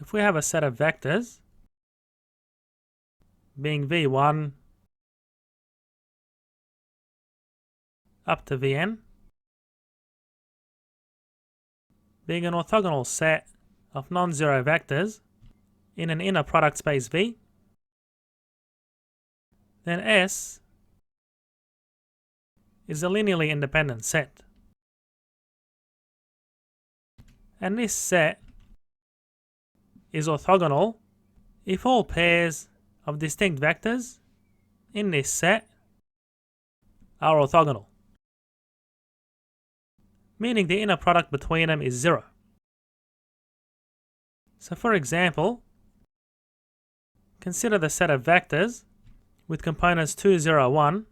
If we have a set of vectors being v1 up to vn, being an orthogonal set of non-zero vectors in an inner product space V, then S is a linearly independent set. And this set is orthogonal if all pairs of distinct vectors in this set are orthogonal, meaning the inner product between them is 0. So for example, consider the set of vectors with components 2, 0, 1,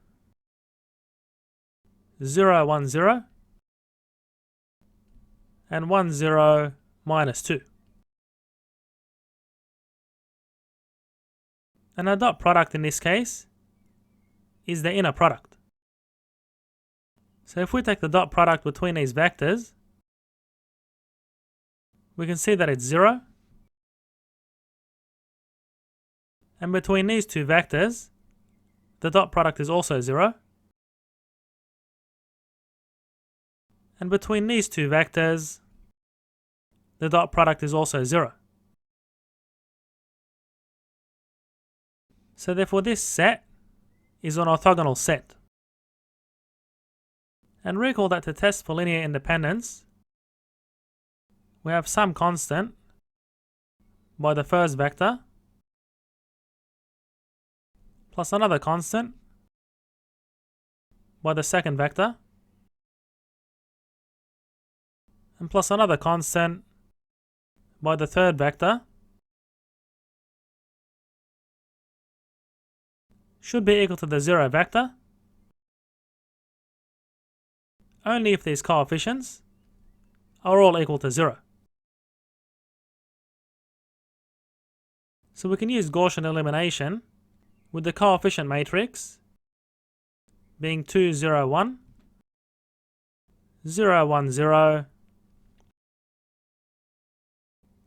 0, 1, 0, and 1, 0, minus 2. And our dot product in this case is the inner product. So if we take the dot product between these vectors, we can see that it's 0. And between these two vectors, the dot product is also 0. And between these two vectors, the dot product is also 0. So therefore this set is an orthogonal set. And recall that to test for linear independence, we have some constant by the first vector plus another constant by the second vector and plus another constant by the third vector should be equal to the 0 vector only if these coefficients are all equal to 0. So we can use Gaussian elimination with the coefficient matrix being 2, 0, 1, 0, 1, 0,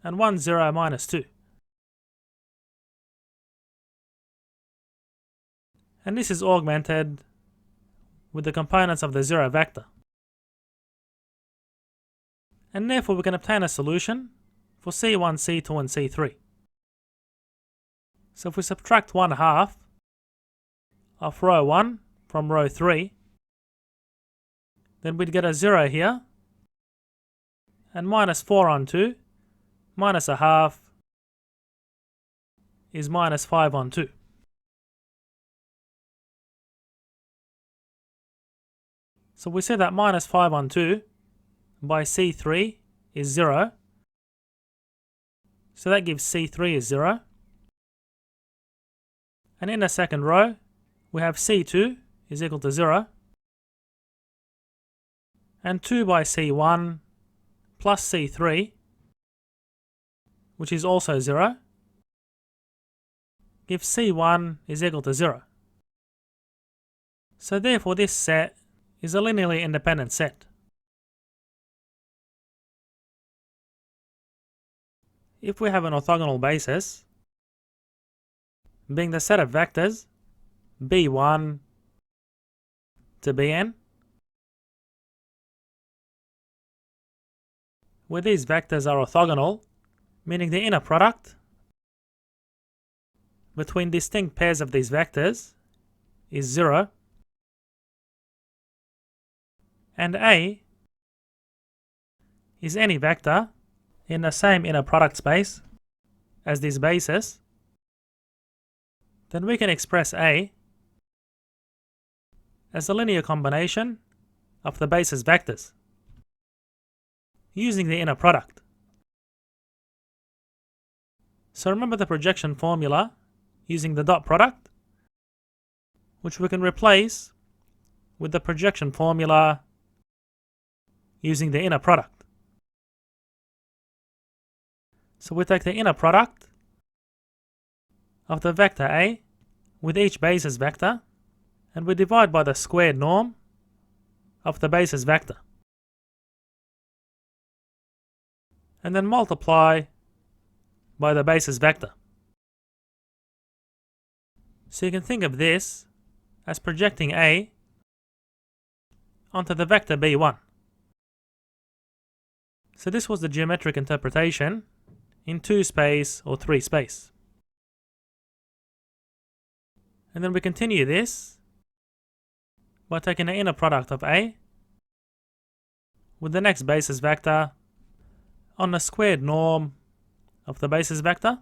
and 1, 0, minus 2. And this is augmented with the components of the 0 vector. And therefore we can obtain a solution for C1, C2, and C3. So if we subtract 1/2 of row 1 from row 3, then we'd get a 0 here, and minus 4 on 2, minus 1/2 is minus 5 on 2. So we see that minus 5 on 2 by C3 is 0. So that gives C3 is 0. And in the second row, we have C2 is equal to 0. And 2 by C1 plus C3, which is also 0, gives C1 is equal to 0. So therefore this set is a linearly independent set. If we have an orthogonal basis, being the set of vectors b1 to bn, where these vectors are orthogonal, meaning the inner product between distinct pairs of these vectors is 0, and A is any vector in the same inner product space as this basis, then we can express A as a linear combination of the basis vectors using the inner product. So remember the projection formula using the dot product, which we can replace with the projection formula using the inner product. So we take the inner product of the vector A with each basis vector, and we divide by the squared norm of the basis vector. And then multiply by the basis vector. So you can think of this as projecting A onto the vector B1. So this was the geometric interpretation in 2 space or 3 space. And then we continue this by taking the inner product of A with the next basis vector on the squared norm of the basis vector,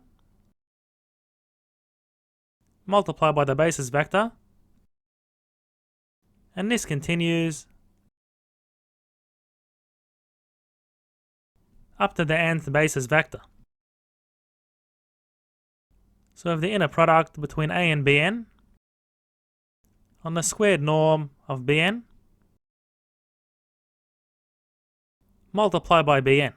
multiplied by the basis vector, and this continues up to the nth basis vector. So we have the inner product between A and Bn on the squared norm of Bn multiplied by Bn.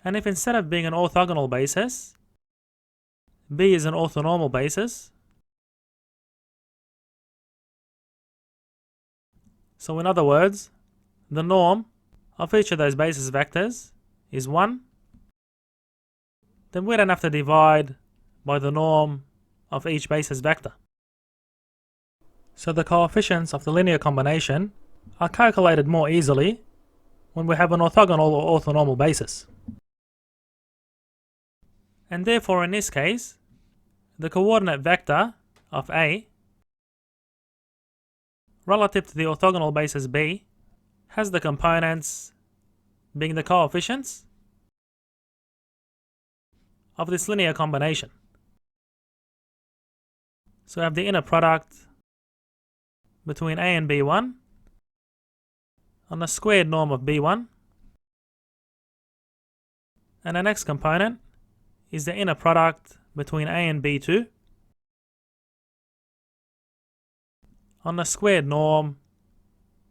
And if instead of being an orthogonal basis, B is an orthonormal basis, so in other words, the norm of each of those basis vectors is 1, then we don't have to divide by the norm of each basis vector. So the coefficients of the linear combination are calculated more easily when we have an orthogonal or orthonormal basis. And therefore in this case, the coordinate vector of A relative to the orthogonal basis B has the components being the coefficients of this linear combination. So we have the inner product between A and B1 on the squared norm of B1, and the next component is the inner product between A and B2 on the squared norm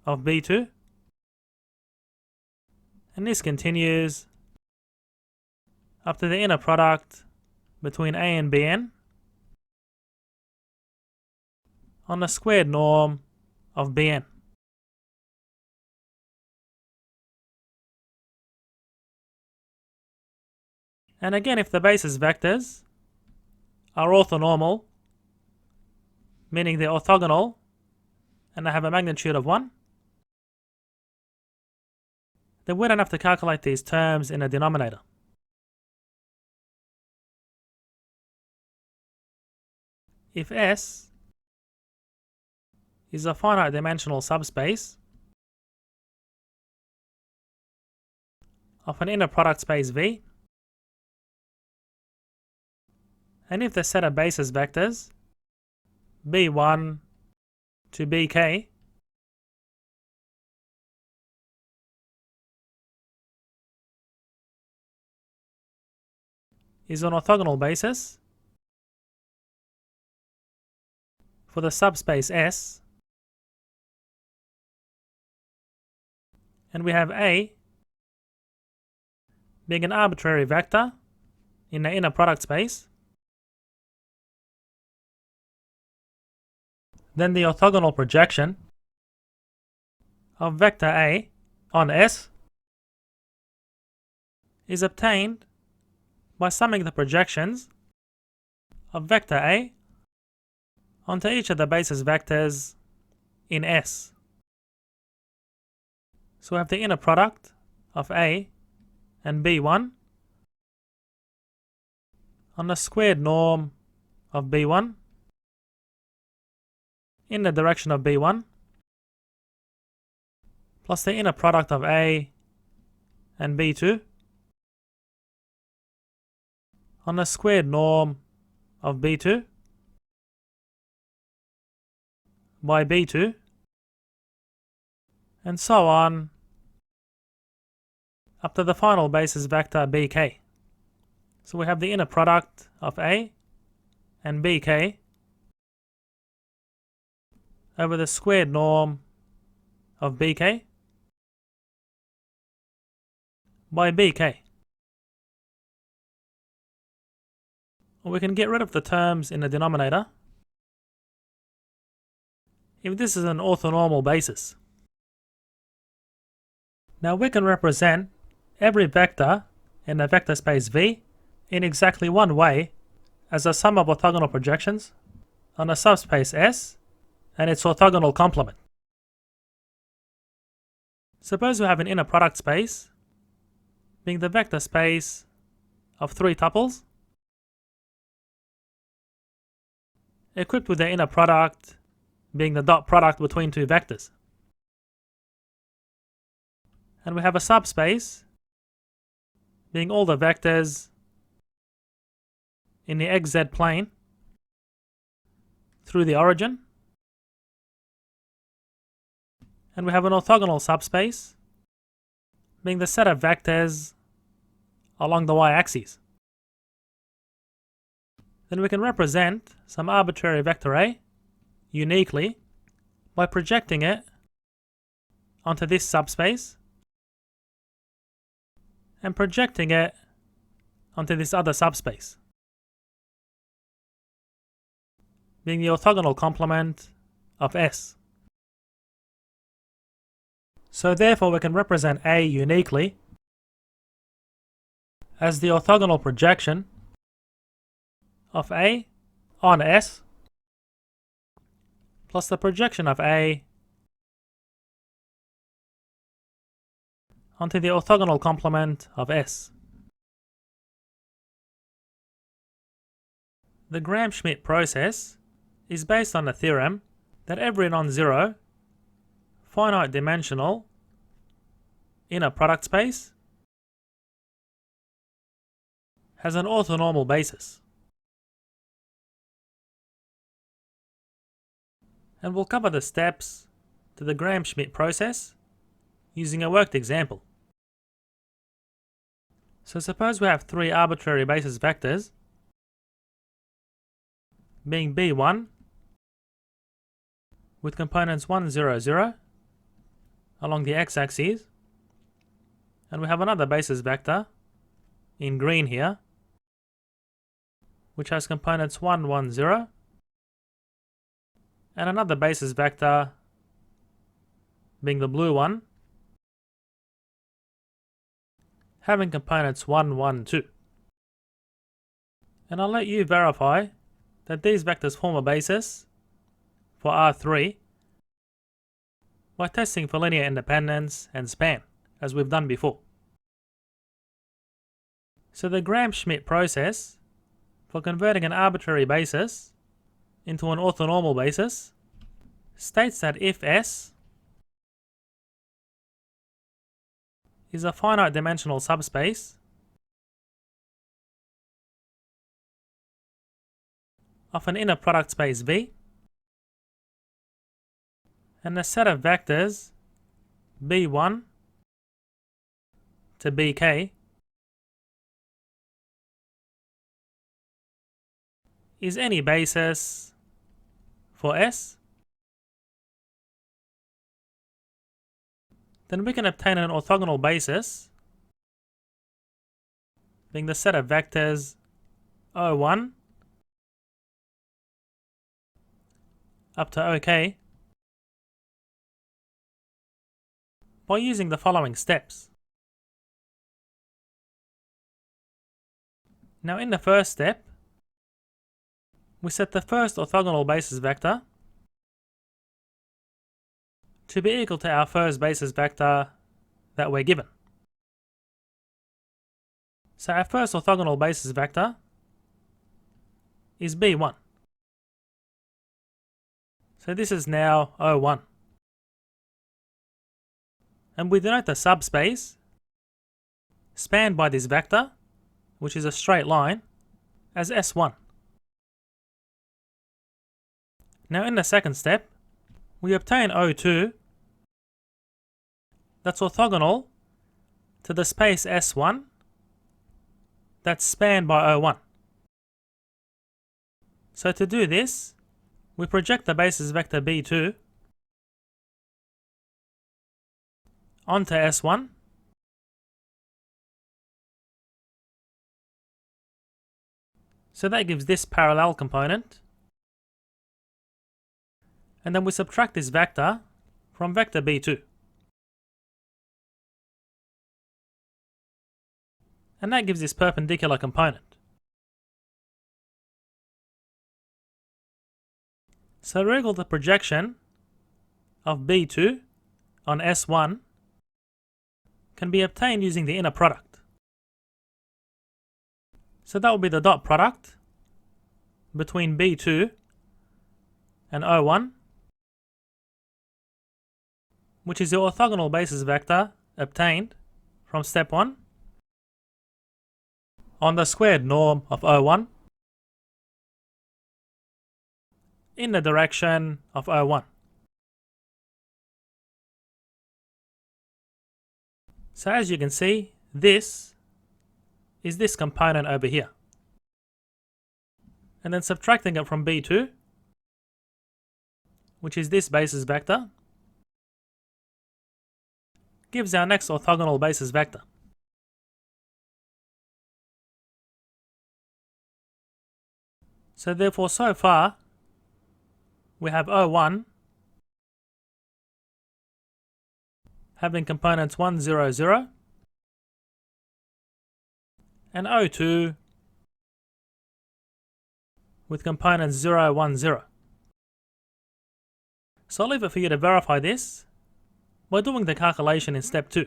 of B2, and this continues up to the inner product between A and Bn on the squared norm of Bn. And again, if the basis vectors are orthonormal, meaning they're orthogonal and they have a magnitude of 1, then we don't have to calculate these terms in a denominator. If S is a finite dimensional subspace of an inner product space V, and if the set of basis vectors B1 to Bk is an orthogonal basis for the subspace S, and we have A being an arbitrary vector in the inner product space, then the orthogonal projection of vector A on S is obtained by summing the projections of vector A onto each of the basis vectors in S. So we have the inner product of A and B1 on the squared norm of B1 in the direction of B1 plus the inner product of A and B2 on the squared norm of B2 by B2, and so on up to the final basis vector Bk. So we have the inner product of A and Bk over the squared norm of Bk by Bk. We can get rid of the terms in the denominator if this is an orthonormal basis. Now we can represent every vector in a vector space V in exactly one way as a sum of orthogonal projections on a subspace S and its orthogonal complement. Suppose we have an inner product space being the vector space of 3 tuples equipped with the inner product being the dot product between 2 vectors. And we have a subspace being all the vectors in the xz plane through the origin. And we have an orthogonal subspace being the set of vectors along the y-axis. Then we can represent some arbitrary vector A uniquely by projecting it onto this subspace and projecting it onto this other subspace, being the orthogonal complement of S. So therefore we can represent A uniquely as the orthogonal projection of A on S plus the projection of A onto the orthogonal complement of S. The Gram-Schmidt process is based on the theorem that every non-zero, finite dimensional inner product space has an orthonormal basis. And we'll cover the steps to the Gram-Schmidt process using a worked example. So suppose we have 3 arbitrary basis vectors being B1 with components 1, 0, 0 along the x-axis, and we have another basis vector in green here which has components 1, 1, 0 and another basis vector being the blue one having components 1, 1, 2. And I'll let you verify that these vectors form a basis for R3 by testing for linear independence and span, as we've done before. So the Gram-Schmidt process for converting an arbitrary basis into an orthonormal basis states that if S is a finite dimensional subspace of an inner product space V and the set of vectors B1 to BK is any basis for S, then we can obtain an orthogonal basis being the set of vectors O1 up to OK by using the following steps. Now in the first step, we set the first orthogonal basis vector to be equal to our first basis vector that we're given. So our first orthogonal basis vector is B1. So this is now O1. And we denote the subspace spanned by this vector, which is a straight line, as S1. Now in the second step, we obtain O2 that's orthogonal to the space S1 that's spanned by O1. So to do this, we project the basis vector B2 onto S1 so that gives this parallel component, and then we subtract this vector from vector B2. and that gives this perpendicular component. So regular the projection of B2 on S1 can be obtained using the inner product. So that will be the dot product between B2 and O1, which is the orthogonal basis vector obtained from step 1 on the squared norm of O1 in the direction of O1. So as you can see, this is this component over here. And then subtracting it from B2, which is this basis vector, gives our next orthogonal basis vector. So therefore, so far, we have O1 having components 1, 0, 0, and O2 with components 0, 1, 0. So I'll leave it for you to verify this by doing the calculation in step 2.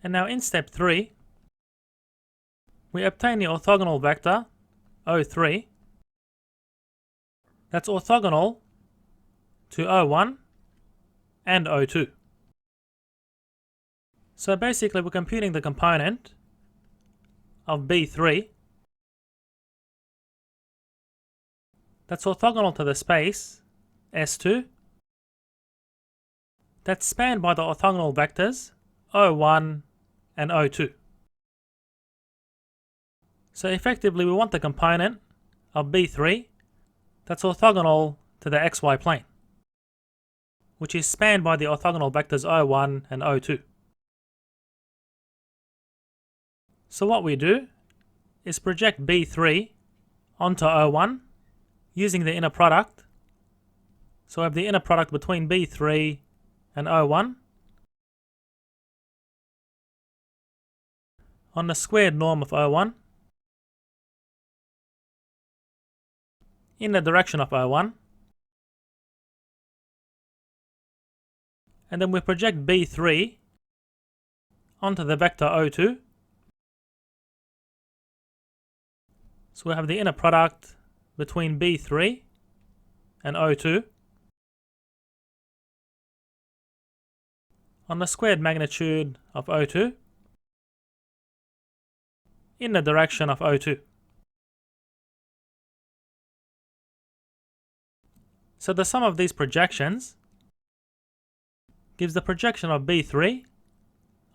And now in step 3, we obtain the orthogonal vector O3 that's orthogonal to O1 and O2. So basically we're computing the component of B3 that's orthogonal to the space S2 that's spanned by the orthogonal vectors O1 and O2. So effectively we want the component of B3 that's orthogonal to the xy plane, which is spanned by the orthogonal vectors O1 and O2. So what we do is project B3 onto O1 using the inner product. So we have the inner product between B3 and O1 on the squared norm of O1 in the direction of O1, and then we project B3 onto the vector O2. So we have the inner product between B3 and O2 on the squared magnitude of O2 in the direction of O2. So the sum of these projections gives the projection of B3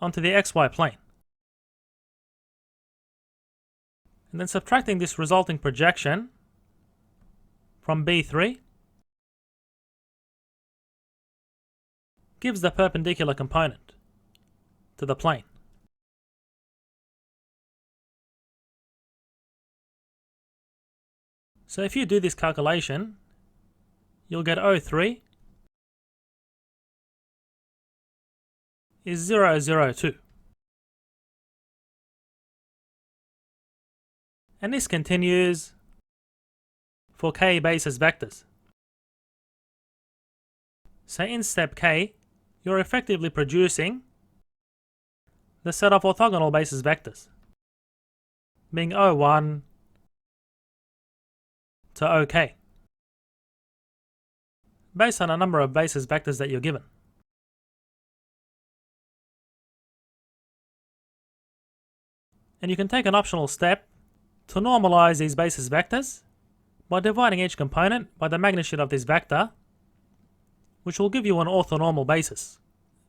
onto the xy plane. And then subtracting this resulting projection from B3 gives the perpendicular component to the plane. So if you do this calculation, you'll get O3 is 0, 0, 2. And this continues for k basis vectors. So in step k, you're effectively producing the set of orthogonal basis vectors, being O1 to OK, based on a number of basis vectors that you're given. And you can take an optional step to normalize these basis vectors by dividing each component by the magnitude of this vector, which will give you an orthonormal basis.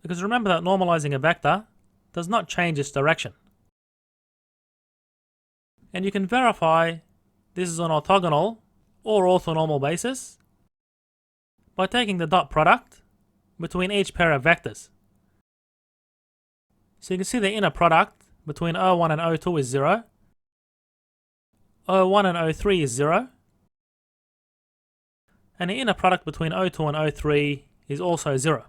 Because remember that normalizing a vector does not change its direction. And you can verify this is an orthogonal or orthonormal basis by taking the dot product between each pair of vectors. So you can see the inner product between O1 and O2 is 0, O1 and O3 is 0, and the inner product between O2 and O3 is also 0.